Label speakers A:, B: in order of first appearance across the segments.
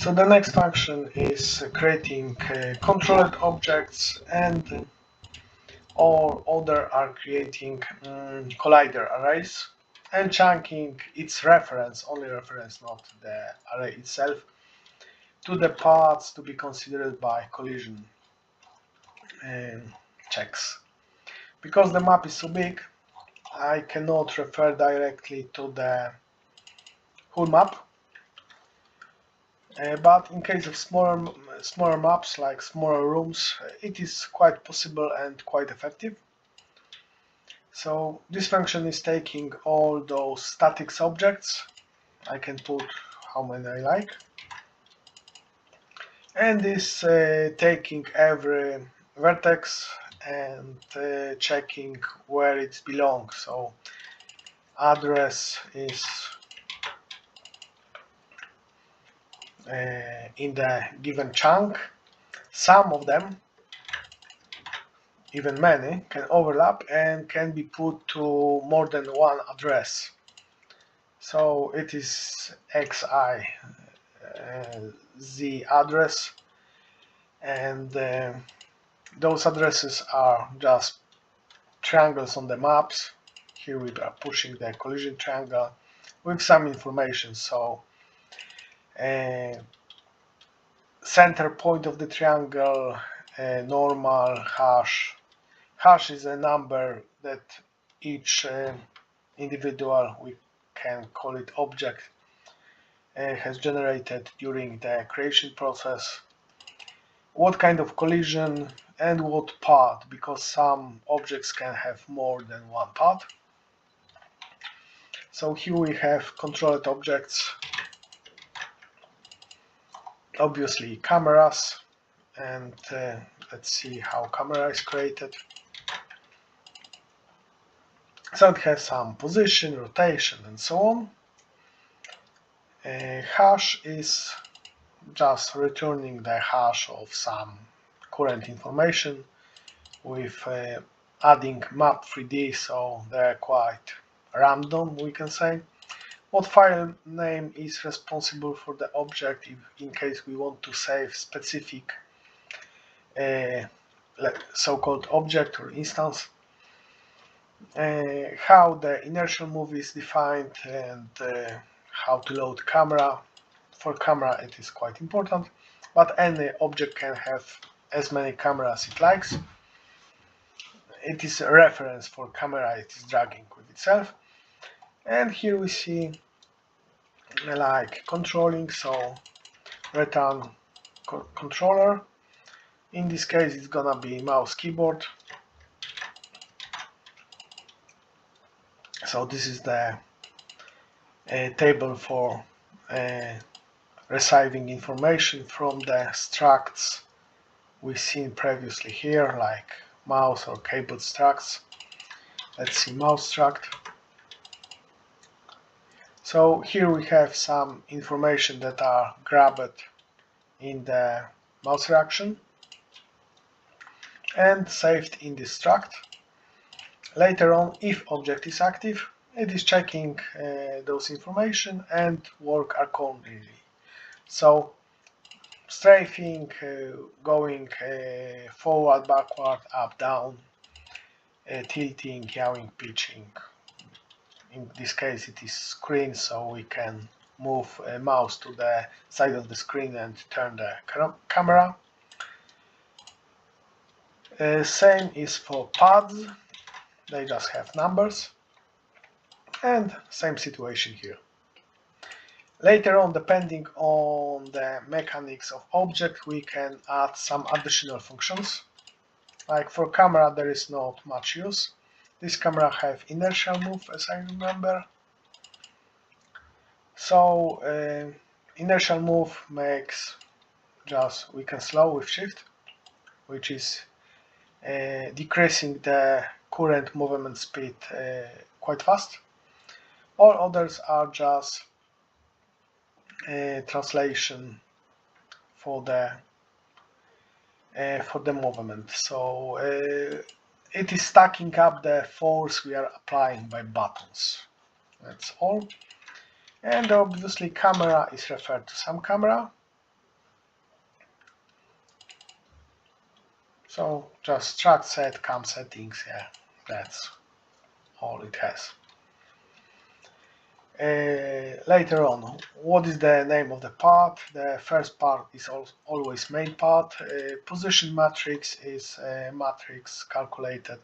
A: So the next function is creating controlled objects, and all other are creating collider arrays and chunking its reference, only reference, not the array itself, to the paths to be considered by collision checks. Because the map is so big, I cannot refer directly to the whole map. But in case of smaller maps, like smaller rooms, it is quite possible and quite effective. So this function is taking all those static objects. I can put how many I like, and is taking every vertex and checking where it belongs. So address is in the given chunk. Some of them, even many, can overlap and can be put to more than one address. So it is xi z address, and those addresses are just triangles on the maps. Here we are pushing the collision triangle with some information. So center point of the triangle, normal, hash. Hash is a number that each individual, we can call it object, has generated during the creation process. What kind of collision and what path, because some objects can have more than one path. So here we have controlled objects, obviously cameras, and let's see how camera is created. So it has some position, rotation, and so on. Hash is just returning the hash of some current information with adding map 3D, so they're quite random, we can say. What file name is responsible for the object in case we want to save specific so-called object or instance. How the inertial move is defined, and how to load camera. For camera it is quite important, but any object can have as many cameras it likes. It is a reference for camera it is dragging with itself. And here we see like controlling, so return controller. In this case it's gonna be mouse keyboard. So this is the table for receiving information from the structs we've seen previously here, like mouse or keyboard structs. Let's see mouse struct. So here we have some information that are grabbed in the mouse reaction and saved in this struct. Later on, if object is active, it is checking those information and work accordingly. So strafing, going forward, backward, up, down, tilting, yawing, pitching. In this case it is screen, so we can move a mouse to the side of the screen and turn the camera. Same is for paths, they just have numbers, and same situation here. Later on, depending on the mechanics of object, we can add some additional functions. Like for camera there is not much use. This camera have inertial move, as I remember. So inertial move makes just we can slow with shift, which is decreasing the current movement speed quite fast. All others are just translation for the movement. So it is stacking up the force we are applying by buttons. That's all. And obviously camera is referred to some camera. So just struct set com settings, yeah, that's all it has. Later on, what is the name of the part? The first part is always main part. Position matrix is a matrix calculated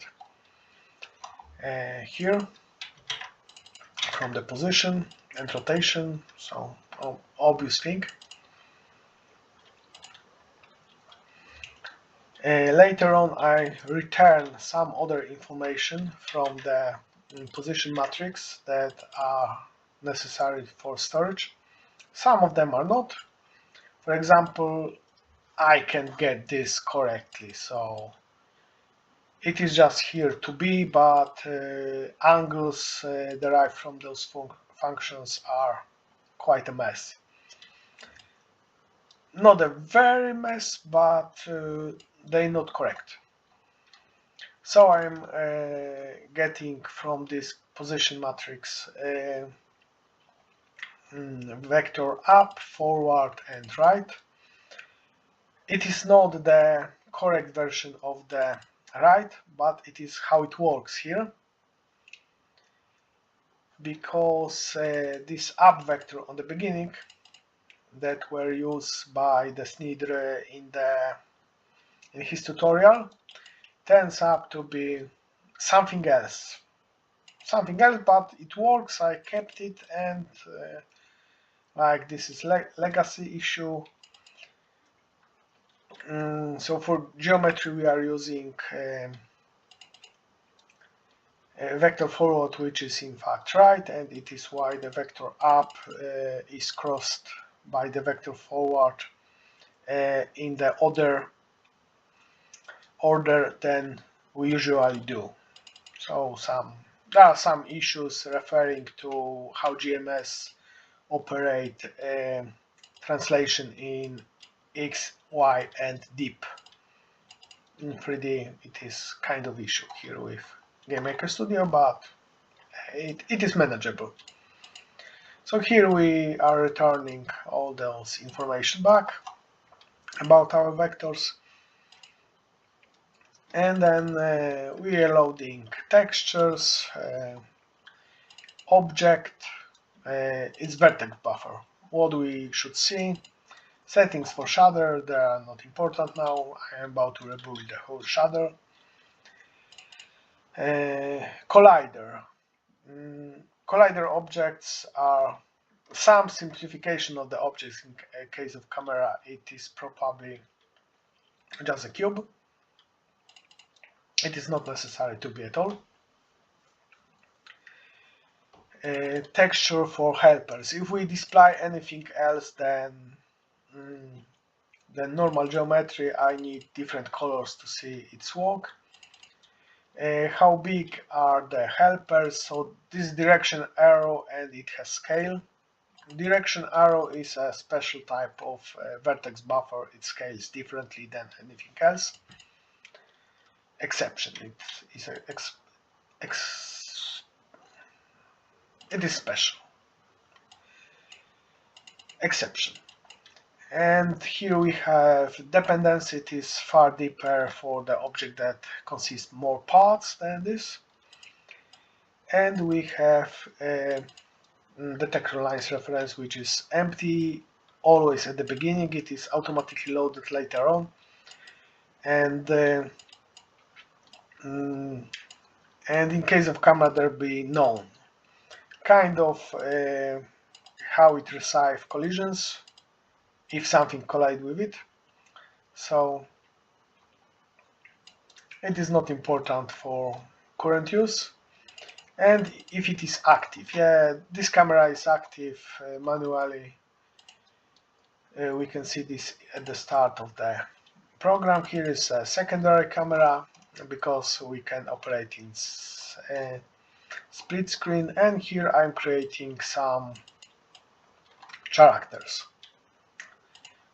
A: here from the position and rotation, so obvious thing. Later on, I return some other information from the position matrix that are necessary for storage. Some of them are not. For example, I can get this correctly, so it is just here to be, but angles derived from those functions are quite a mess. Not a very mess, but they're not correct. So I'm getting from this position matrix vector up, forward, and right. It is not the correct version of the right, but it is how it works here. Because this up vector on the beginning that were used by the Snidre in his tutorial turns up to be something else, but it works. I kept it, and like this is legacy issue. So for geometry we are using vector forward, which is in fact right, and it is why the vector up is crossed by the vector forward in the other order than we usually do. So there are some issues referring to how GMS operate translation in X, Y, and deep. In 3D it is kind of issue here with GameMaker Studio, but it is manageable. So here we are returning all those information back about our vectors, and then we are loading textures, object, its vertex buffer. What we should see: settings for shader, they are not important now. I am about to rebuild the whole shader. Collider. Collider objects are some simplification of the objects. In case of camera, it is probably just a cube. It is not necessary to be at all. Texture for helpers. If we display anything else than normal geometry, I need different colors to see its work. How big are the helpers? So this direction arrow, and it has scale. Direction arrow is a special type of vertex buffer. It scales differently than anything else. Exception. It is it is special. Exception. And here we have dependency. It is far deeper for the object that consists more parts than this. And we have the texture lines reference, which is empty always at the beginning. It is automatically loaded later on. And in case of camera, there be none. Kind of how it receives collisions if something collides with it. So it is not important for current use. And if it is active, yeah, this camera is active manually. We can see this at the start of the program. Here is a secondary camera because we can operate in split screen, and here I'm creating some characters.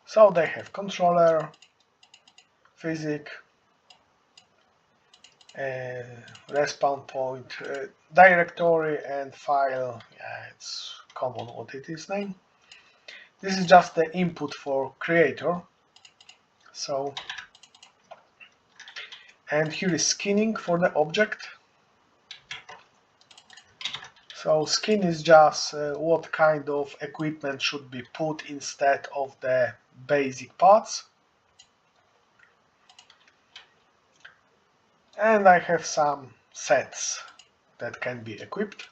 A: So they have controller, physics, respawn point, directory, and file. Yeah, it's common what it is named. This is just the input for creator. So And here is skinning for the object. So skin is just what kind of equipment should be put instead of the basic parts. And I have some sets that can be equipped.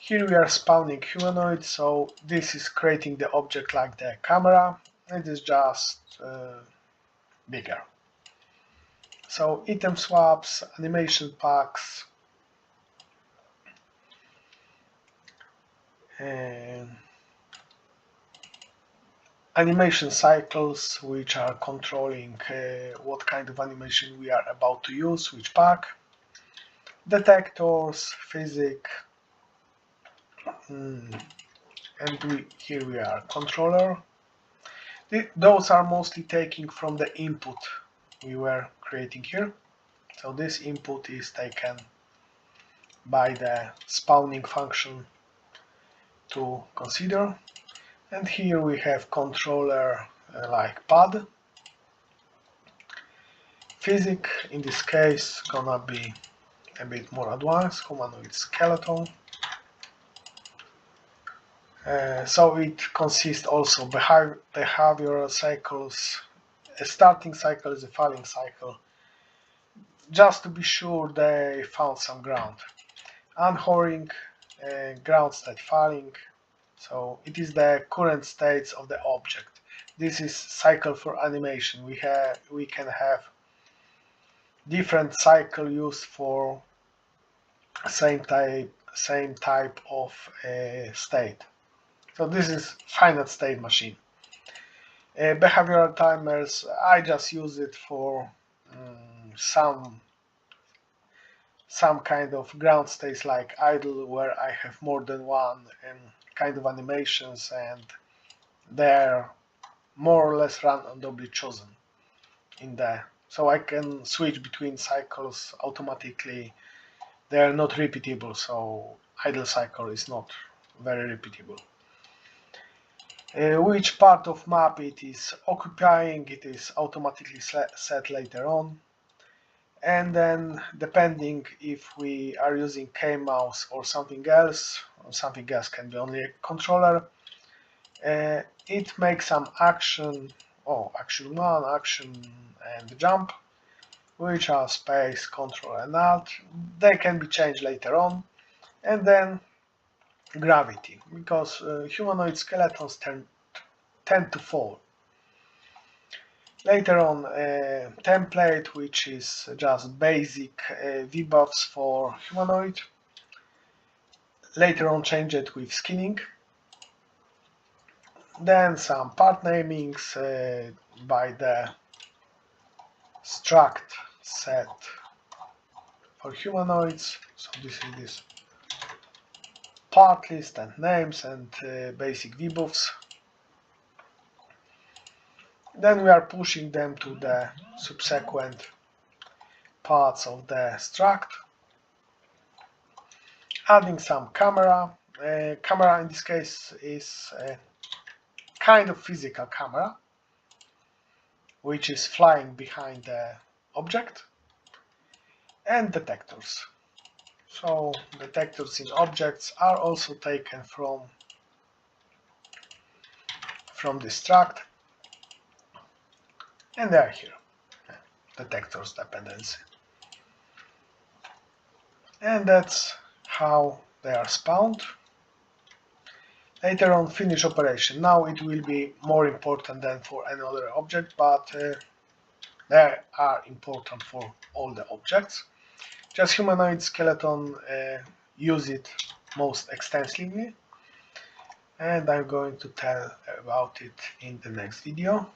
A: Here we are spawning humanoid, so this is creating the object like the camera. It is just bigger. So item swaps, animation packs, and animation cycles, which are controlling what kind of animation we are about to use, which pack, detectors, physics, and here we are controller. Those are mostly taken from the input we were creating here. So this input is taken by the spawning function to consider. And here we have controller like pad. Physics in this case gonna be a bit more advanced, humanoid skeleton. So it consists also behavioral cycles. A starting cycle is a falling cycle, just to be sure they found some ground. Unwhoring, ground state falling. So it is the current states of the object. This is cycle for animation. We can have different cycle used for same type of state. So this is finite state machine. Behavioral timers, I just use it for some kind of ground states like idle, where I have more than one kind of animations, and they're more or less randomly chosen in there. So I can switch between cycles automatically. They're not repeatable, so idle cycle is not very repeatable. Which part of map it is occupying, it is automatically set later on. And then depending if we are using K-mouse or something else can be only a controller, it makes some action, action 1, action and jump, which are space, control and alt. They can be changed later on. And then gravity, because humanoid skeletons tend to fall. Later on, template, which is just basic V-buffs for humanoid. Later on, change it with skinning. Then some part namings by the struct set for humanoids. So this is this part list and names and basic V-buffs. Then we are pushing them to the subsequent parts of the struct. Adding some camera. Camera in this case is a kind of physical camera, which is flying behind the object. And detectors. So detectors in objects are also taken from the struct. And they are here, detectors dependency. And that's how they are spawned. Later on, finish operation. Now it will be more important than for another object, but they are important for all the objects. Just humanoid skeleton use it most extensively, and I'm going to tell about it in the next video.